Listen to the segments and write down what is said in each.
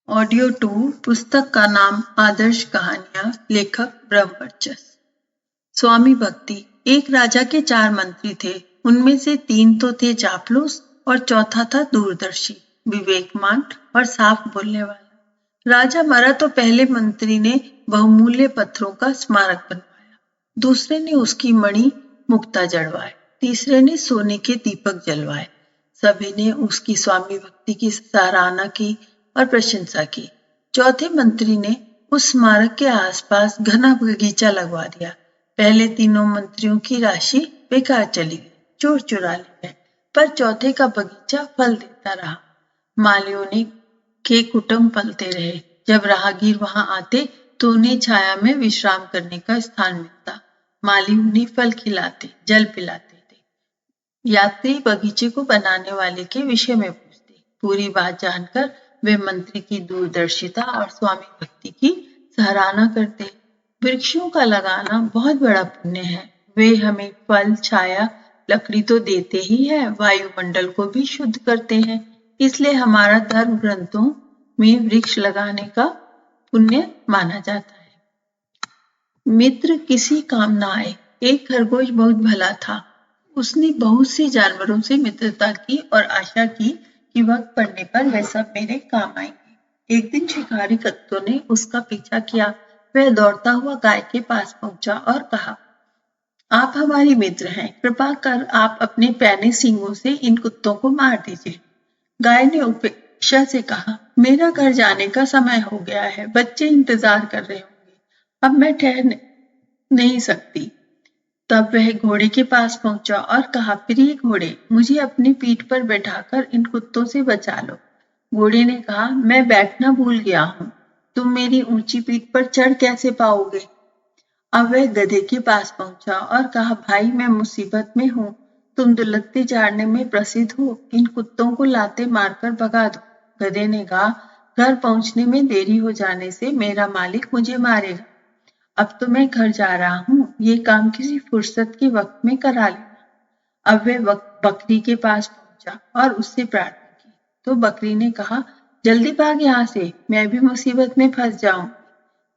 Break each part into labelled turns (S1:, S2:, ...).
S1: Audio 2 पुस्तक का नाम आदर्श कहानियां, लेखक ब्रह्मवर्चस्व। स्वामी भक्ति। एक राजा के 4 मंत्री थे। उनमें से 3 तो थे चापलूस और चौथा था दूरदर्शी, विवेकमान और साफ बोलने वाला। राजा मरा तो पहले मंत्री ने बहुमूल्य पत्थरों का स्मारक बनवाया, दूसरे ने उसकी मणि मुक्ता जड़वाए, तीसरे ने सोने के दीपक जलवाए। सभी ने उसकी स्वामी भक्ति की सराहना की और प्रशंसा की। चौथे मंत्री ने उस स्मारक के आसपास घना बगीचा लगवा दिया। पहले तीनों मंत्रियों की राशि बेकार चली गई, चोर चुरा ले गए, पर चौथे का बगीचा फल देता रहा। मालियों ने के कुटुंब पलते रहे। जब राहगीर वहां आते तो उन्हें छाया में विश्राम करने का स्थान मिलता। माली उन्हें फल खिलाते, जल पिलाते थे। यात्री बगीचे को बनाने वाले के विषय में पूछते। पूरी बात जानकर वे मंत्री की दूरदर्शिता और स्वामी भक्ति की सराहना करते। वृक्षों का लगाना बहुत बड़ा पुण्य है। वे हमें फल, छाया, लकड़ी तो देते ही है, वायुमंडल को भी शुद्ध करते हैं। इसलिए हमारा धर्म ग्रंथों में वृक्ष लगाने का पुण्य माना जाता है। मित्र किसी काम ना आए। एक खरगोश बहुत भला था। उसने बहुत से जानवरों से मित्रता की और आशा की कि वक्त पड़ने पर वे सब मेरे काम आएंगे। एक दिन शिकारी कुत्तों ने उसका पीछा किया। वह दौड़ता हुआ गाय के पास पहुंचा और कहा, आप हमारी मित्र हैं, कृपा कर आप अपने पैने सींगों से इन कुत्तों को मार दीजिए। गाय ने उपेक्षा से कहा, मेरा घर जाने का समय हो गया है, बच्चे इंतजार कर रहे होंगे, अब मैं ठहर नहीं सकती। तब वह घोड़े के पास पहुंचा और कहा, प्रिय घोड़े, मुझे अपनी पीठ पर बैठाकर इन कुत्तों से बचा लो। घोड़े ने कहा, मैं बैठना भूल गया हूं, तुम मेरी ऊंची पीठ पर चढ़ कैसे पाओगे। अब वह गधे के पास पहुंचा और कहा, भाई मैं मुसीबत में हूं, तुम दुलत्ती झाड़ने में प्रसिद्ध हो, इन कुत्तों को लाते मारकर भगा दो। गधे ने कहा, घर पहुंचने में देरी हो जाने से मेरा मालिक मुझे मारेगा। अब तो मैं घर जा रहा हूं, ये काम किसी फुर्सत के वक्त में करा लेना। अब वह बकरी के पास पहुंचा और उससे प्रार्थना की तो बकरी ने कहा, जल्दी भाग यहाँ से, मैं भी मुसीबत में फंस जाऊं।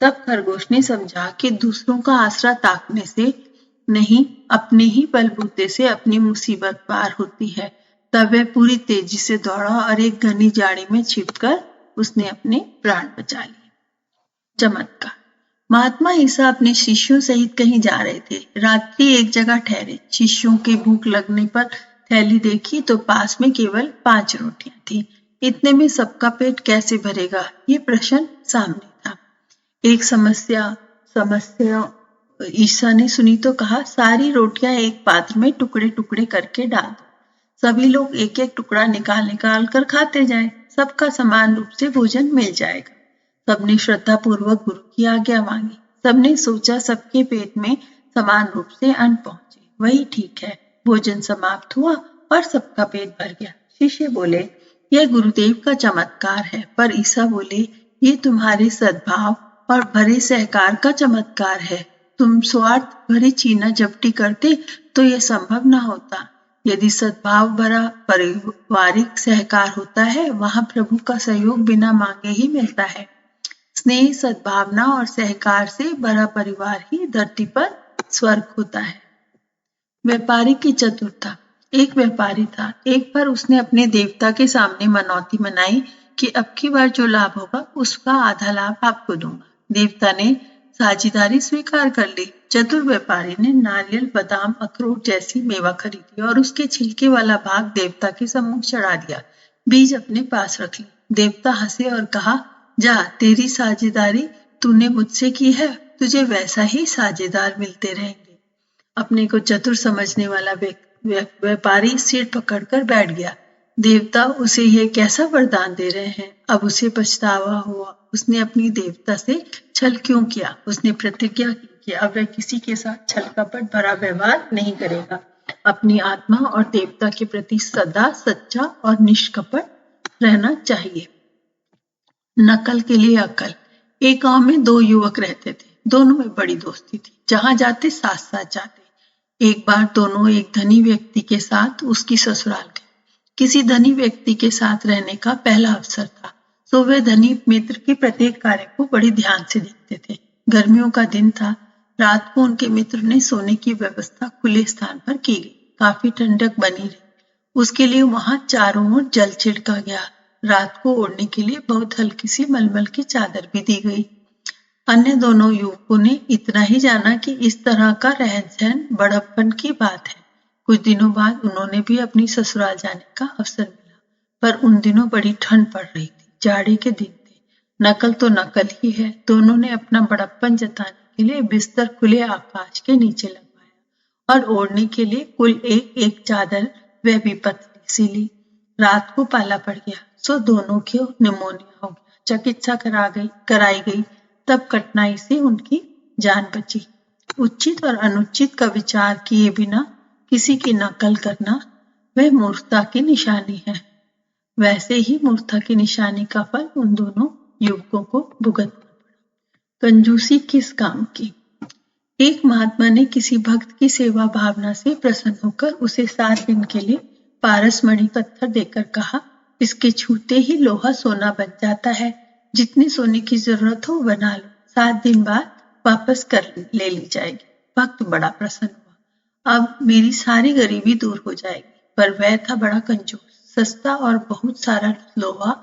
S1: तब खरगोश ने समझा कि दूसरों का आसरा ताकने से नहीं, अपने ही बलबूते से अपनी मुसीबत पार होती है। तब वह पूरी तेजी से दौड़ा और एक घनी झाड़ी में छिपकर उसने अपने प्राण बचा लिए। चमत्कार। महात्मा ईसा अपने शिष्यों सहित कहीं जा रहे थे। रात्रि एक जगह ठहरे। शिष्यों के भूख लगने पर थैली देखी तो पास में केवल 5 रोटियां थी। इतने में सबका पेट कैसे भरेगा, ये प्रश्न सामने था। एक समस्या ईसा ने सुनी तो कहा, सारी रोटियां एक पात्र में टुकड़े टुकड़े करके डाल दो। सभी लोग एक एक टुकड़ा निकाल कर खाते जाएं, सबका समान रूप से भोजन मिल जाएगा। सबने श्रद्धा पूर्वक गुरु की आज्ञा मांगी। सबने सोचा सबके पेट में समान रूप से अन्न पहुंचे, वही ठीक है। भोजन समाप्त हुआ और सबका पेट भर गया। शिष्य बोले, यह गुरुदेव का चमत्कार है। पर ईसा बोले, ये तुम्हारे सद्भाव और भरे सहकार का चमत्कार है। तुम स्वार्थ भरी छीना झपटी करते तो यह संभव न होता। यदि सद्भाव भरा पारिवारिक सहकार होता है, वहां प्रभु का सहयोग बिना मांगे ही मिलता है। स्नेह, सद्भावना और सहकार से भरा परिवार ही धरती पर स्वर्ग होता है। व्यापारी की चतुरता। एक व्यापारी था। एक बार उसने अपने देवता के सामने मनौती मनाई कि अब की बार जो लाभ होगा उसका आधा लाभ आपको दूंगा। देवता ने साझेदारी स्वीकार कर ली। चतुर व्यापारी ने नारियल, बादाम, अखरोट जैसी मेवा खरीदी और उसके छिलके वाला भाग देवता के सम्मुख चढ़ा दिया। बीज अपने पास रख ली। देवता हंसे और कहा, जा, तेरी साझेदारी तूने मुझसे की है, तुझे वैसा ही साझेदार मिलते रहेंगे। अपने को चतुर समझने वाला व्यापारी सिर पकड़कर बैठ गया। देवता उसे यह कैसा वरदान दे रहे हैं। अब उसे पछतावा हुआ। उसने अपनी देवता से छल क्यों किया। उसने प्रतिज्ञा की कि अब वह किसी के साथ छल कपट भरा व्यवहार नहीं करेगा। अपनी आत्मा और देवता के प्रति सदा सच्चा और निष्कपट रहना चाहिए। नकल के लिए अकल। एक गांव में 2 युवक रहते थे। दोनों में बड़ी दोस्ती थी। जहां जाते साथ साथ जाते। एक बार दोनों एक धनी व्यक्ति के साथ उसकी ससुराल गए। किसी धनी व्यक्ति के साथ रहने का पहला अवसर था। सो वे धनी मित्र के प्रत्येक कार्य को बड़े ध्यान से देखते थे। गर्मियों का दिन था। रात को उनके मित्र ने सोने की व्यवस्था खुले स्थान पर की गई। काफी ठंडक बनी रही। उसके लिए वहां चारों ओर जल छिड़का गया। रात को ओढ़ने के लिए बहुत हल्की सी मलमल की चादर भी दी गई। अन्य दोनों युवकों ने इतना ही जाना कि इस तरह का रहन सहन बड़प्पन की बात है। कुछ दिनों बाद उन्होंने भी अपनी ससुराल जाने का अवसर मिला, पर उन दिनों बड़ी ठंड पड़ रही थी। जाड़े के दिन थे। नकल तो नकल ही है। दोनों ने अपना बड़प्पन जताने के लिए बिस्तर खुले आकाश के नीचे लगवाया और ओढ़ने के लिए कुल एक एक चादर, वह भी पतली सी ली। रात को पाला पड़ गया, सो दोनों को निमोनिया हो गया। चिकित्सा कराई गई, तब कठिनाई से उनकी जान बची। उचित और अनुचित का विचार किए बिना किसी की नकल करना वह मूर्खता की निशानी है। वैसे ही मूर्खता की निशानी का फल उन दोनों युवकों को भुगतना पड़ा। कंजूसी किस काम की? एक महात्मा ने किसी भक्त की सेवा भावना से प्रसन्न होकर उसे 7 दिन के लिए पारसमणि पत्थर देकर कहा, इसके छूते ही लोहा सोना बन जाता है। जितनी सोने की जरूरत हो बना लो, 7 दिन बाद वापस कर ले ली जाएगी। भक्त बड़ा प्रसन्न हुआ। अब मेरी सारी गरीबी दूर हो जाएगी। पर वह था बड़ा कंजूस। सस्ता और बहुत सारा लोहा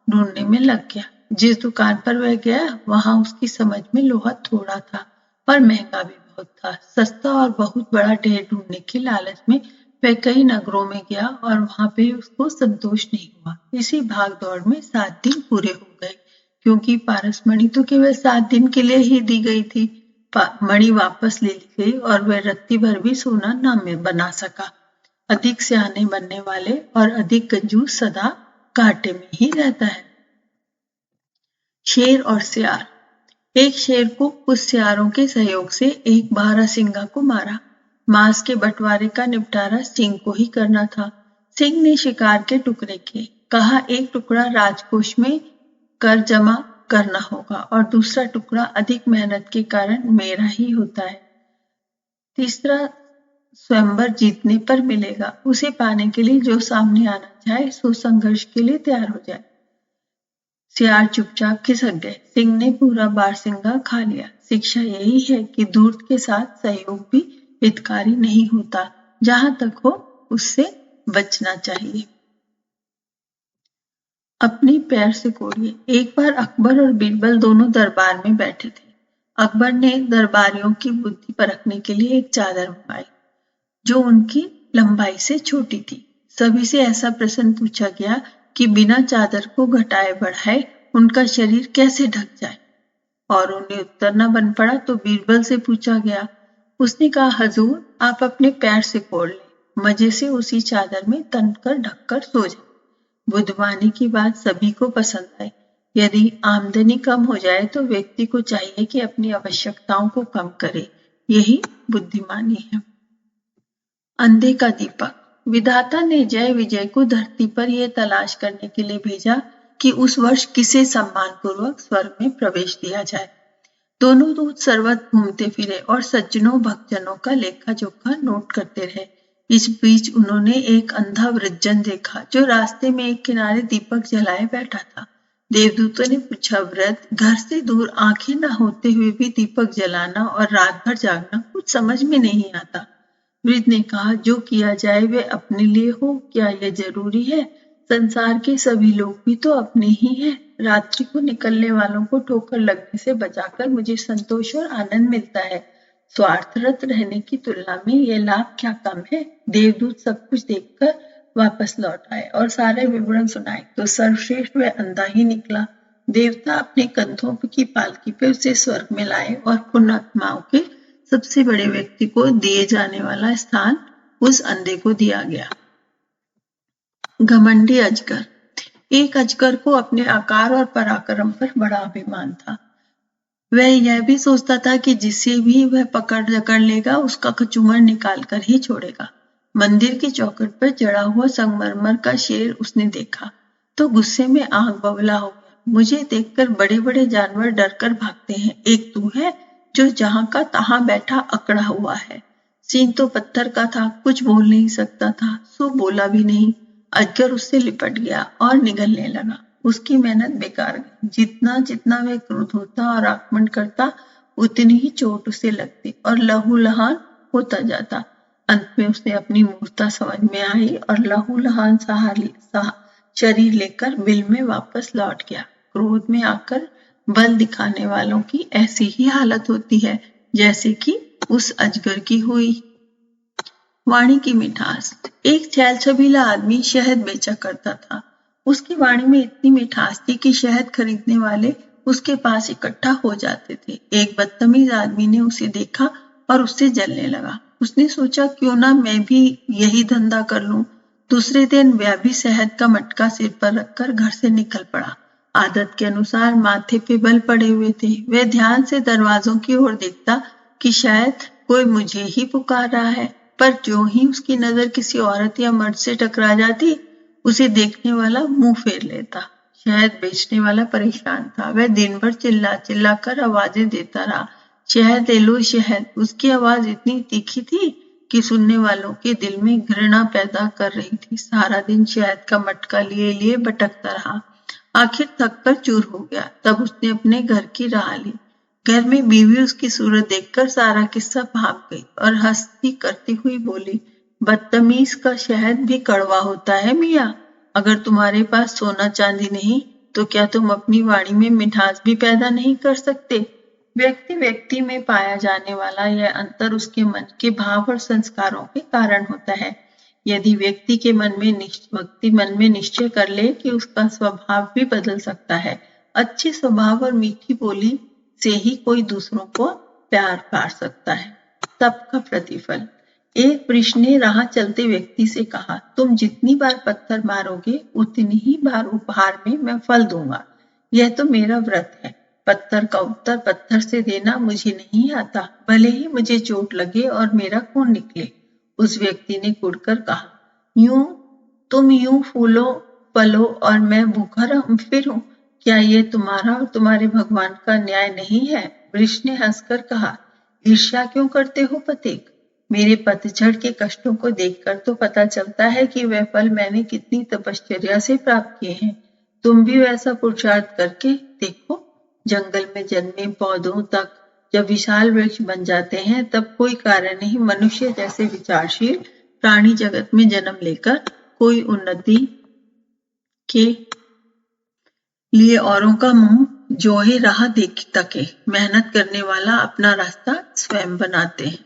S1: ढूंढने में लग गया। जिस दुकान पर वह गया वहां उसकी समझ में लोहा थोड़ा था और महंगा भी बहुत था। सस्ता और बहुत बड़ा ढेर ढूंढने के लालच में वह कई नगरों में गया और वहां पे उसको संतोष नहीं हुआ। इसी भाग दौड़ में 7 दिन पूरे हो गए, क्योंकि पारसमणि तो केवल 7 दिन के लिए ही दी गई थी। मणि वापस ले ली गई और वह रत्ती भर भी सोना न बना सका। अधिक सियाने बनने वाले और अधिक कंजूस सदा घाटे में ही रहता है। शेर और सियार। एक शेर को कुछ सियारों के सहयोग से एक बारहसिंगा को मारा। मांस के बंटवारे का निपटारा सिंह को ही करना था। सिंह ने शिकार के टुकड़े किए। कहा, एक टुकड़ा राजकोष में कर जमा करना होगा और दूसरा टुकड़ा अधिक मेहनत के कारण मेरा ही होता है। तीसरा स्वयंवर जीतने पर मिलेगा। उसे पाने के लिए जो सामने आना चाहे सो संघर्ष के लिए तैयार हो जाए। सियार चुपचाप खिसक गए। सिंह ने पूरा बारहसिंगा खा लिया। शिक्षा यही है कि धूर्त के साथ सहयोग भी हितकारी नहीं होता। जहां तक हो उससे बचना चाहिए। अपनी पैर से कोड़िए। एक बार अकबर और बीरबल दोनों दरबार में बैठे थे। अकबर ने दरबारियों की बुद्धि परखने के लिए एक चादर मंगाई जो उनकी लंबाई से छोटी थी। सभी से ऐसा प्रश्न पूछा गया कि बिना चादर को घटाए बढ़ाए उनका शरीर कैसे ढक जाए, और उन्हें उत्तर न बन पड़ा तो बीरबल से पूछा गया। उसने कहा, हजूर, आप अपने पैर से कोड़ लें, मजे से उसी चादर में तन कर ढककर सो जाए। बुद्धवाणी की बात सभी को पसंद आई। यदि आमदनी कम हो जाए तो व्यक्ति को चाहिए कि अपनी आवश्यकताओं को कम करे। यही बुद्धिमानी है। अंधे का दीपक। विधाता ने जय विजय को धरती पर यह तलाश करने के लिए भेजा कि उस वर्ष किसे सम्मानपूर्वक स्वर्ग में प्रवेश दिया जाए। दोनों दूत सर्वत्र घूमते फिरे और सज्जनों भक्तजनों का लेखा जोखा नोट करते रहे। इस बीच उन्होंने एक अंधा वृद्धजन देखा जो रास्ते में एक किनारे दीपक जलाए बैठा था। देवदूतों ने पूछा, वृद्ध, घर से दूर आंखें न होते हुए भी दीपक जलाना और रात भर जागना कुछ समझ में नहीं आता। वृद्ध ने कहा, जो किया जाए वह अपने लिए हो, क्या यह जरूरी है? संसार के सभी लोग भी तो अपने ही हैं। रात्रि को निकलने वालों को ठोकर लगने से बचाकर मुझे संतोष और आनंद मिलता है। स्वार्थरत रहने की तुलना में यह लाभ क्या कम है? देवदूत सब कुछ देखकर वापस लौट आए और सारे विवरण सुनाए तो सर्वश्रेष्ठ वह अंधा ही निकला। देवता अपने कंधों की पालकी पे उसे स्वर्ग में लाए और पुण्यात्माओं के सबसे बड़े व्यक्ति को दिए जाने वाला स्थान उस अंधे को दिया गया। घमंडी अजगर। एक अजगर को अपने आकार और पराक्रम पर बड़ा अभिमान था। वह यह भी सोचता था कि जिसे भी वह पकड़ जकड़ लेगा उसका कचूमर निकाल कर ही छोड़ेगा। मंदिर की चौखट पर जड़ा हुआ संगमरमर का शेर उसने देखा तो गुस्से में आग बबूला हो गया। मुझे देखकर बड़े बड़े जानवर डर कर भागते हैं, एक तू है जो जहां का तहां बैठा अकड़ा हुआ है। सींग तो पत्थर का था, कुछ बोल नहीं सकता था, सो बोला भी नहीं। अजगर उससे लिपट गया और निगलने लगा। उसकी मेहनत बेकार गई। जितना जितना वह क्रुद्ध होता और आक्रमण करता, उतनी ही चोट उसे लगती और लहूलुहान होता जाता। अंत में उसे अपनी मूर्खता समझ में आई और लहूलुहान शरीर लेकर बिल में वापस लौट गया। क्रोध में आकर बल दिखाने वालों की ऐसी ही हालत होती है जैसे कि उस अजगर की हुई। वाणी की मिठास। एक छैल छबीला आदमी शहद बेचा करता था। उसकी वाणी में इतनी मिठास थी कि शहद खरीदने वाले उसके पास इकट्ठा हो जाते थे। एक बदतमीज आदमी ने उसे देखा और उससे जलने लगा। उसने सोचा क्यों ना मैं भी यही धंधा कर लूं। दूसरे दिन वह भी शहद का मटका सिर पर रखकर घर से निकल पड़ा। आदत के अनुसार माथे पे बल पड़े हुए थे। वह ध्यान से दरवाजों की ओर देखता कि शायद कोई मुझे ही पुकार रहा है, पर जो ही उसकी नजर किसी औरत या मर्द से टकरा जाती, उसे देखने वाला मुंह फेर लेता। शहद बेचने वाला परेशान था। वह दिन भर चिल्ला चिल्ला कर आवाजें देता रहा, शहद ले लो शहद। उसकी आवाज इतनी तीखी थी कि सुनने वालों के दिल में घृणा पैदा कर रही थी। सारा दिन शहद का मटका लिए लिए भटकता रहा। आखिर थक कर चूर हो गया। तब उसने अपने घर की राह ली। घर में बीवी उसकी सूरत देखकर सारा किस्सा भाग गई और हंसती करती हुई बोली, बदतमीज का शहद भी कड़वा होता है मियाँ। अगर तुम्हारे पास सोना चांदी नहीं तो क्या तुम अपनी वाणी में मिठास भी पैदा नहीं कर सकते? व्यक्ति व्यक्ति में पाया जाने वाला यह अंतर उसके मन के भाव और संस्कारों के कारण होता है। यदि व्यक्ति मन में निश्चय कर ले कि उसका स्वभाव भी बदल सकता है, अच्छे स्वभाव और मीठी बोली से ही कोई दूसरों को प्यार पा सकता है। तप का प्रतिफल। एक वृक्ष ने राह चलते व्यक्ति से कहा, तुम जितनी बार पत्थर मारोगे उतनी ही बार उपहार में मैं फल दूंगा। यह तो मेरा व्रत है। पत्थर का उत्तर पत्थर से देना मुझे नहीं आता, भले ही मुझे चोट लगे और मेरा खून निकले। उस व्यक्ति ने कुड़कर कहा, तुम यूं फूलो फलो और मैं भूखा फिरूं। क्या ये तुम्हारा और तुम्हारे भगवान का न्याय नहीं है? वृक्ष ने हंसकर कहा, ईर्ष्या क्यों करते हो पथिक? मेरे पतझड़ के कष्टों को देखकर तो पता चलता है कि वह फल मैंने कितनी तपश्चर्या से प्राप्त किए हैं। तुम भी वैसा पुरुषार्थ करके देखो। जंगल में जन्मे पौधों तक जब विशाल वृक्ष बन जाते हैं, तब कोई कारण नहीं मनुष्य जैसे विचारशील प्राणी जगत में जन्म लेकर कोई उन्नति के लिए औरों का मुंह जो ही राह देख तके। मेहनत करने वाला अपना रास्ता स्वयं बनाते हैं।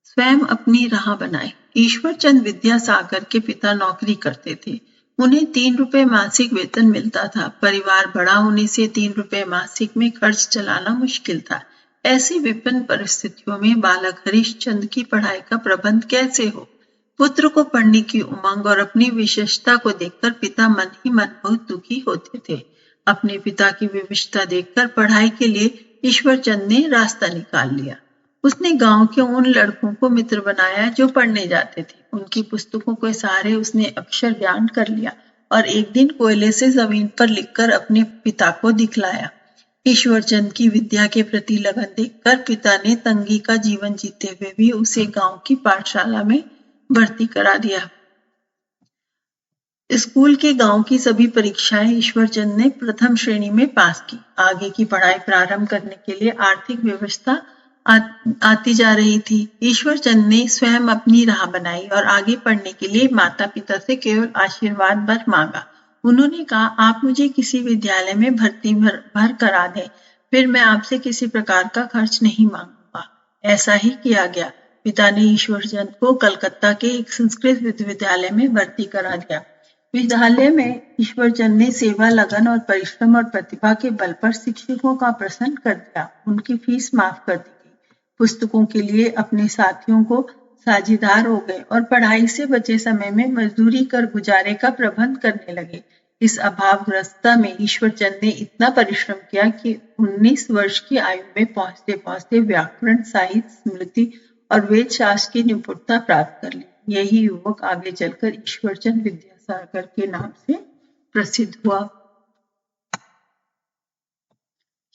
S1: स्वयं अपनी राह बनाए। ईश्वर चंद विद्यासागर के पिता नौकरी करते थे। उन्हें 3 रुपए मासिक वेतन मिलता था। परिवार बड़ा होने से 3 रुपए मासिक में खर्च चलाना मुश्किल था। ऐसी विपन्न परिस्थितियों में बालक हरिश्चंद्र की पढ़ाई का प्रबंध कैसे हो? पुत्र को पढ़ने की उमंग और अपनी विशेषता को देखकर पिता मन ही मन बहुत दुखी होते थे। अपने पिता की विविधता देखकर पढ़ाई के लिए ईश्वर चंद ने रास्ता निकाल लिया। उसने गांव के उन लड़कों को मित्र बनाया जो पढ़ने जाते थे। उनकी पुस्तकों के सहारे उसने अक्षर ज्ञान कर लिया और एक दिन कोयले से जमीन पर लिखकर अपने पिता को दिखलाया। ईश्वरचंद की विद्या के प्रति लगन देखकर पिता ने तंगी का जीवन जीते हुए भी उसे गांव की पाठशाला में भर्ती करा दिया। स्कूल के गांव की सभी परीक्षाएं ईश्वरचंद ने प्रथम श्रेणी में पास की। आगे की पढ़ाई प्रारंभ करने के लिए आर्थिक व्यवस्था आती जा रही थी। ईश्वरचंद ने स्वयं अपनी राह बनाई और आगे पढ़ने के लिए माता पिता से केवल आशीर्वाद भर मांगा। उन्होंने कहा, आप मुझे किसी विद्यालय में भर्ती भर करा दें, फिर मैं आपसे किसी प्रकार का खर्च नहीं मांगूंगा। ऐसा ही किया गया। पिता ने ईश्वरचंद को कलकत्ता के एक संस्कृत विद्यालय में भर्ती करा दिया। विद्यालय में ईश्वरचंद ने सेवा, लगन और परिश्रम और प्रतिभा के बल पर शिक्षकों का प्रसन्न कर दिया। उनकी फीस माफ कर दी गई। पुस्तकों के लिए अपने साथियों को साझेदार हो गए और पढ़ाई से बचे समय में मजदूरी कर गुजारे का प्रबंध करने लगे। इस अभावग्रस्तता में ईश्वरचंद ने इतना परिश्रम किया कि 19 वर्ष की आयु में पहुंचते पहुंचते व्याकरण, साहित्य, स्मृति और वेद शास्त्र की निपुणता प्राप्त कर ली। यही युवक आगे चलकर ईश्वरचंद विद्यासागर के नाम से प्रसिद्ध हुआ।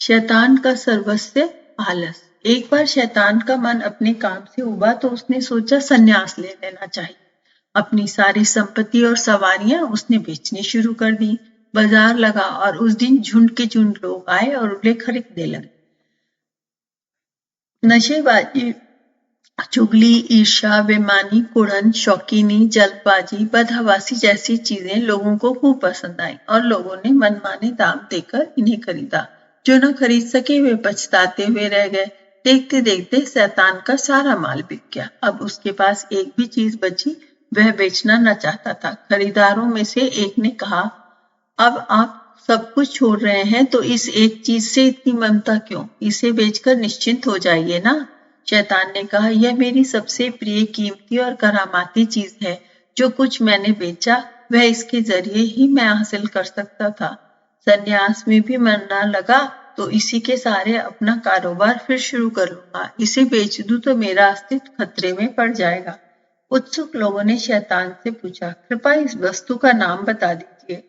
S1: शैतान का सर्वस्व आलस। एक बार शैतान का मन अपने काम से उबा तो उसने सोचा संन्यास ले लेना चाहिए। अपनी सारी संपत्ति और सवारियां उसने बेचनी शुरू कर दी। बाजार लगा और उस दिन झुंड के झुंड लोग आए और उन्हें खरीदने लगे। नशेबाजी, चुगली, ईर्ष्या, बेईमानी, कुड़न, शौकीनी, जल्दबाजी, बदहवासी जैसी चीजें लोगों को खूब पसंद आई और लोगों ने मनमाने दाम देकर इन्हें खरीदा। जो न खरीद सके वे पछताते हुए रह गए। देखते देखते शैतान का सारा माल बिक गया। अब उसके पास एक भी चीज बची वह बेचना न चाहता था। खरीदारों में से एक ने कहा, अब आप सब कुछ छोड़ रहे हैं तो इस एक चीज से इतनी ममता क्यों? इसे बेचकर निश्चिंत हो जाइए ना। शैतान ने कहा, यह मेरी सबसे प्रिय, कीमती और करामाती चीज है। जो कुछ मैंने बेचा वह इसके जरिए ही मैं हासिल कर सकता था। संन्यास में भी मन न लगा तो इसी के सहारे अपना कारोबार फिर शुरू कर लूंगा। इसे बेच दूं तो मेरा अस्तित्व खतरे में पड़ जाएगा। उत्सुक लोगों ने शैतान से पूछा, कृपया इस वस्तु का नाम बता दीजिए।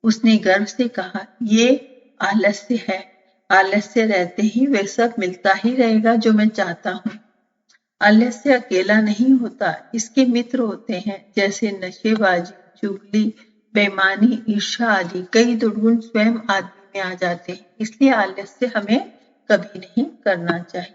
S1: उसने गर्व से कहा, ये आलस्य है। आलस्य रहते ही वे सब मिलता ही रहेगा जो मैं चाहता हूँ। आलस्य अकेला नहीं होता, इसके मित्र होते हैं, जैसे नशेबाजी, चुगली, बेईमानी, ईर्ष्या आदि कई दुर्गुण स्वयं आदमी में आ जाते हैं। इसलिए आलस्य हमें कभी नहीं करना चाहिए।